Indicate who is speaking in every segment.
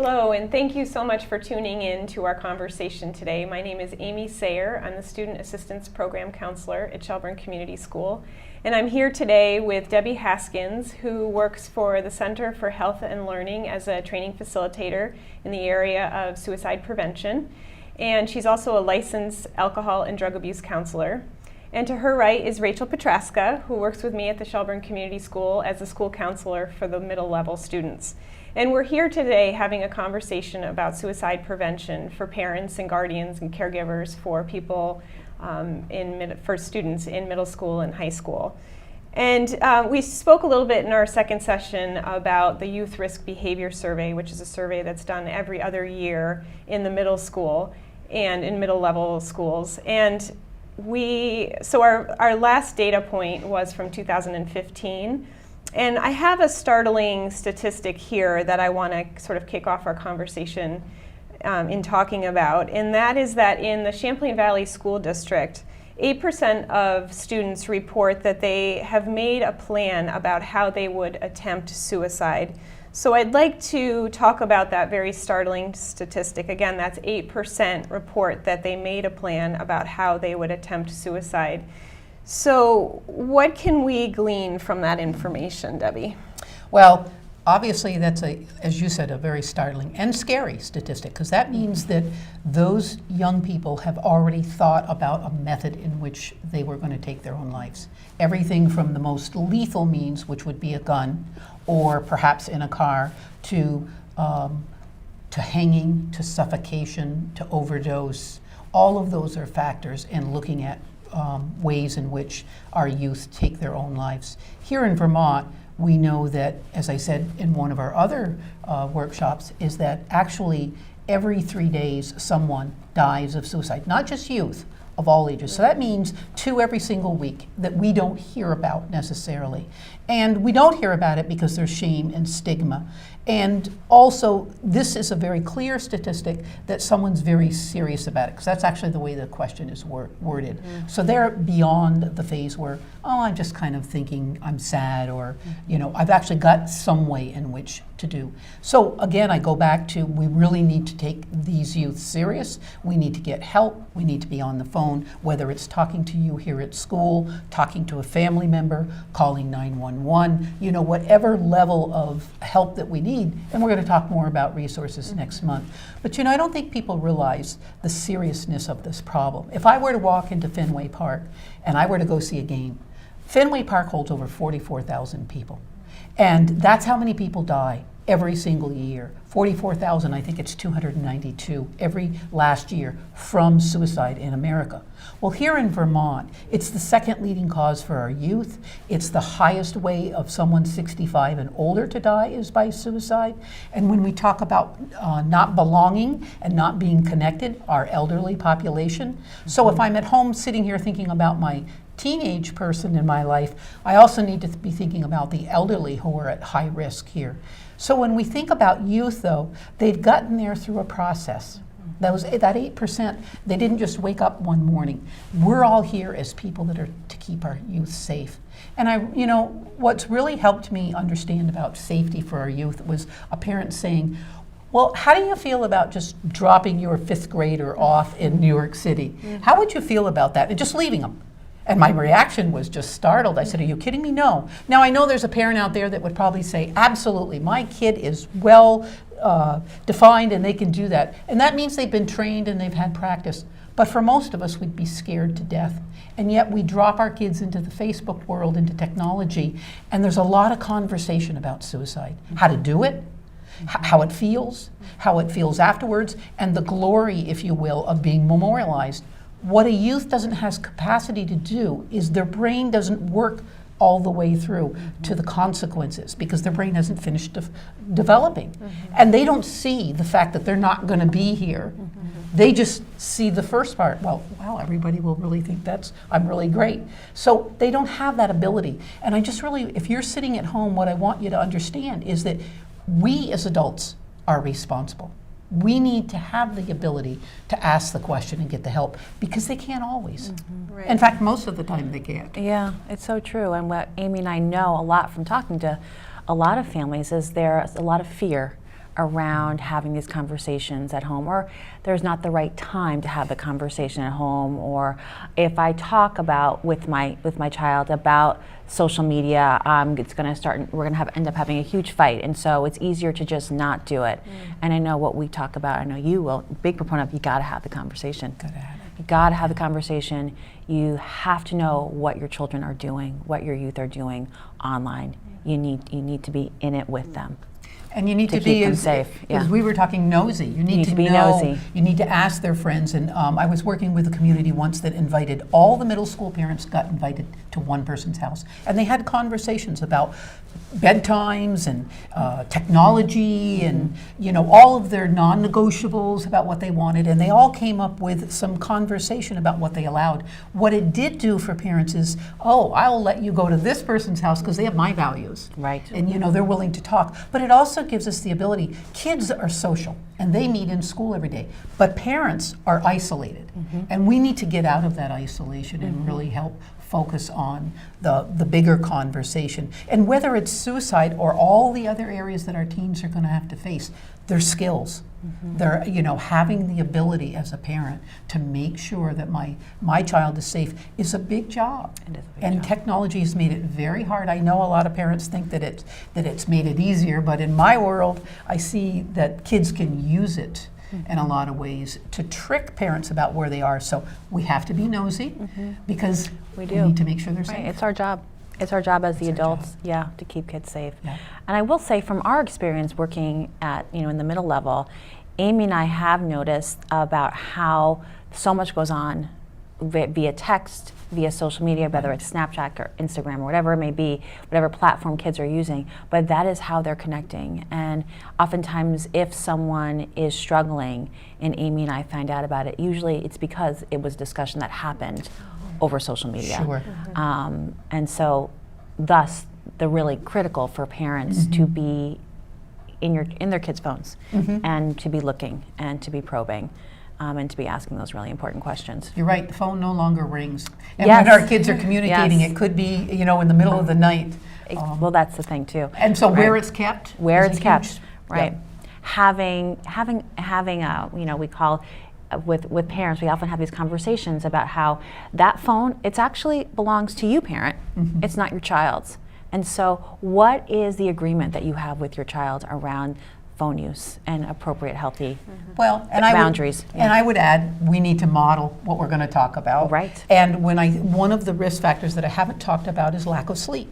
Speaker 1: Hello, and thank you so much for tuning in to our conversation today. My name is Amy Sayre. I'm the Student Assistance Program Counselor at Shelburne Community School. And I'm here today with Debby Haskins, who works for the Center for Health and Learning as a training facilitator in the area of suicide prevention. And she's also a licensed alcohol and drug abuse counselor. And to her right is Rachel Petraska, who works with me at the Shelburne Community School as a school counselor for the middle level students. And we're here today having a conversation about suicide prevention for parents and guardians and caregivers for people, for students in middle school and high school. And we spoke a little bit in our second session about the Youth Risk Behavior Survey, which is a survey that's done every other year in the middle school and in middle level schools. And so our last data point was from 2015. And I have a startling statistic here that I want to sort of kick off our conversation in talking about, and that is that in the Champlain Valley School District, 8% of students report that they have made a plan about how they would attempt suicide. So I'd like to talk about that very startling statistic. Again, that's 8% report that they made a plan about how they would attempt suicide. So what can we glean from that information, Debbie?
Speaker 2: Well, obviously that's, as you said, a very startling and scary statistic, because that means that those young people have already thought about a method in which they were going to take their own lives. Everything from the most lethal means, which would be a gun, or perhaps in a car, to hanging, to suffocation, to overdose. All of those are factors in looking at ways in which our youth take their own lives. Here in Vermont, we know that, as I said in one of our other workshops, is that actually every 3 days someone dies of suicide, not just youth, of all ages. So that means 2 every single week that we don't hear about necessarily. And we don't hear about it because there's shame and stigma. And also, this is a very clear statistic that someone's very serious about it, because that's actually the way the question is worded. So they're beyond the phase where, oh, I'm just kind of thinking I'm sad, or, you know, I've actually got some way in which to do. So again, I go back to, we really need to take these youth serious. We need to get help. We need to be on the phone, whether it's talking to you here at school, talking to a family member, calling 911, you know, whatever level of help that we need. And we're going to talk more about resources next month. But you know, I don't think people realize the seriousness of this problem. If I were to walk into Fenway Park and I were to go see a game, Fenway Park holds over 44,000 people. And that's how many people die every single year. 44,000, I think it's 292 every last year from suicide in America. Well, here in Vermont, it's the second leading cause for our youth. It's the highest way of someone 65 and older to die is by suicide. And when we talk about not belonging and not being connected, our elderly population. So if I'm at home sitting here thinking about my teenage person in my life, I also need to be thinking about the elderly who are at high risk here. So when we think about youth, though, they've gotten there through a process. That 8%, they didn't just wake up one morning. We're all here as people that are to keep our youth safe. And you know, what's really helped me understand about safety for our youth was a parent saying, well, how do you feel about just dropping your 5th grader off in New York City? How would you feel about that? And just leaving them. And my reaction was just startled. I said, are you kidding me? No. Now, I know there's a parent out there that would probably say, absolutely, my kid is well defined and they can do that. And that means they've been trained and they've had practice. But for most of us, we'd be scared to death. And yet we drop our kids into the Facebook world, into technology, and there's a lot of conversation about suicide. How to do it, how it feels afterwards, and the glory, if you will, of being memorialized. What a youth doesn't have capacity to do is their brain doesn't work all the way through to the consequences, because their brain hasn't finished developing. And they don't see the fact that they're not going to be here. They just see the first part. Well, wow, everybody will really think I'm really great. So they don't have that ability. And I just really, if you're sitting at home, what I want you to understand is that we as adults are responsible. We need to have the ability to ask the question and get the help, because they can't always.
Speaker 1: Right.
Speaker 2: In fact, most of the time they can't.
Speaker 3: Yeah, it's so true. And what Amy and I know a lot from talking to a lot of families is there's a lot of fear around having these conversations at home, or there's not the right time to have the conversation at home, or if I talk about with my child about social media, it's going to start. We're going to end up having a huge fight, and so it's easier to just not do it. And I know what we talk about. I know you will. Big proponent of you got to have the conversation.
Speaker 2: Gotta have it.
Speaker 3: You got to have the conversation. You have to know what your children are doing, what your youth are doing online. You need to be in it with them.
Speaker 2: And you need to
Speaker 3: keep
Speaker 2: be
Speaker 3: them safe.
Speaker 2: As we were talking, nosy. You need to
Speaker 3: be
Speaker 2: know,
Speaker 3: nosy.
Speaker 2: You need to ask their friends. And I was working with a community once that invited all the middle school parents got invited to one person's house, and they had conversations about bedtimes and technology and all of their non-negotiables about what they wanted, and they all came up with some conversation about what they allowed. What it did do for parents is, I'll let you go to this person's house because they have my values,
Speaker 3: right?
Speaker 2: And they're willing to talk. But it also gives us the ability. Kids are social and they meet in school every day, but parents are isolated, and we need to get out of that isolation and really help focus on the bigger conversation. And whether it's suicide or all the other areas that our teens are going to have to face, they're skills. They're having the ability as a parent to make sure that my child is safe is a big job.
Speaker 3: It is a big
Speaker 2: and
Speaker 3: job.
Speaker 2: Technology has made it very hard. I know a lot of parents think that it's made it easier, but in my world, I see that kids can use it in a lot of ways to trick parents about where they are. So we have to be nosy because we need to make sure they're safe.
Speaker 3: Right. It's our job. It's our job as the adults, to keep kids safe. Yeah. And I will say, from our experience working at, in the middle level, Amy and I have noticed about how so much goes on via text, via social media, whether it's Snapchat or Instagram or whatever it may be, whatever platform kids are using, but that is how they're connecting. And oftentimes if someone is struggling and Amy and I find out about it, usually it's because it was discussion that happened over social media.
Speaker 2: Sure.
Speaker 3: And so thus they're really critical for parents to be in their kids' phones and to be looking and to be probing. And to be asking those really important questions.
Speaker 2: You're right, the phone no longer rings. And when our kids are communicating, it could be, in the middle of the night.
Speaker 3: Well, that's the thing too.
Speaker 2: And so where it's kept?
Speaker 3: Where it's kept, right.
Speaker 2: Yeah.
Speaker 3: Having we call, with parents, we often have these conversations about how that phone, it's actually belongs to you, parent. It's not your child's. And so what is the agreement that you have with your child around phone use and appropriate, healthy boundaries.
Speaker 2: And I would add, we need to model what we're going to talk about.
Speaker 3: Right.
Speaker 2: And one of the risk factors that I haven't talked about is lack of sleep.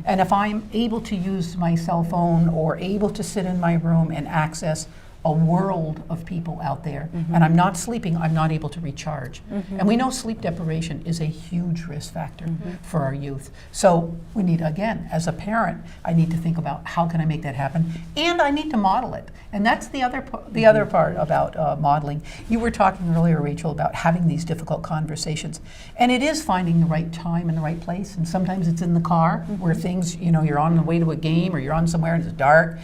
Speaker 2: And if I'm able to use my cell phone or able to sit in my room and access a world of people out there, and I'm not sleeping, I'm not able to recharge. And we know sleep deprivation is a huge risk factor for our youth. So we need, again, as a parent, I need to think about how can I make that happen, and I need to model it. And that's the other part about modeling. You were talking earlier, Rachel, about having these difficult conversations, and it is finding the right time and the right place. And sometimes it's in the car where things, you're on the way to a game or you're on somewhere and it's dark.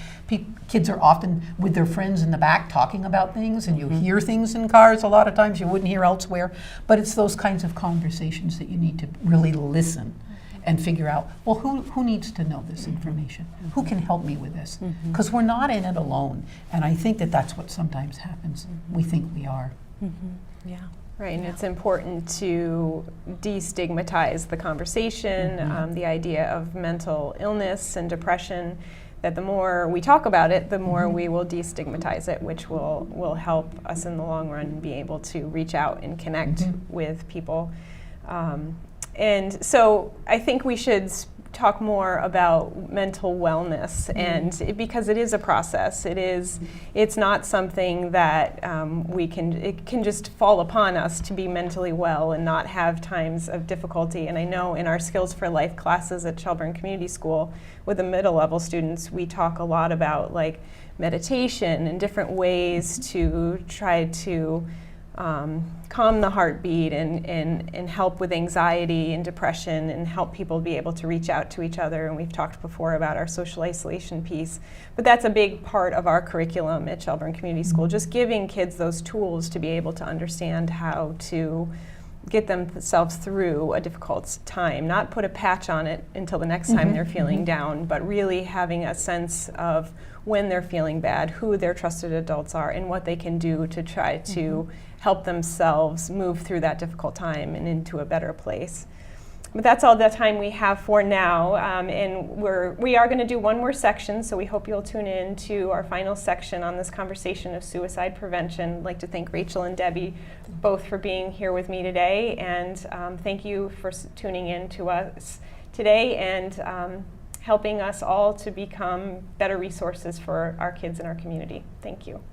Speaker 2: Kids are often with their friends in the back talking about things, and you hear things in cars a lot of times you wouldn't hear elsewhere. But it's those kinds of conversations that you need to really listen and figure out, well, who needs to know this information? Who can help me with this? Because we're not in it alone. And I think that that's what sometimes happens. We think we are.
Speaker 1: Yeah. Right, and it's important to destigmatize the conversation, the idea of mental illness and depression, that the more we talk about it, the more we will destigmatize it, which will help us in the long run be able to reach out and connect with people. And so I think we should talk more about mental wellness, and because it is a process. It's not something that it can just fall upon us to be mentally well and not have times of difficulty. And I know in our Skills for Life classes at Shelburne Community School with the middle level students, we talk a lot about meditation and different ways to try to calm the heartbeat and help with anxiety and depression and help people be able to reach out to each other. And we've talked before about our social isolation piece. But that's a big part of our curriculum at Shelburne Community School, just giving kids those tools to be able to understand how to get themselves through a difficult time, not put a patch on it until the next time they're feeling down, but really having a sense of when they're feeling bad, who their trusted adults are, and what they can do to try to help themselves move through that difficult time and into a better place. But that's all the time we have for now, and we are going to do one more section, so we hope you'll tune in to our final section on this conversation of suicide prevention. I'd like to thank Rachel and Debbie both for being here with me today, and thank you for tuning in to us today and helping us all to become better resources for our kids in our community. Thank you.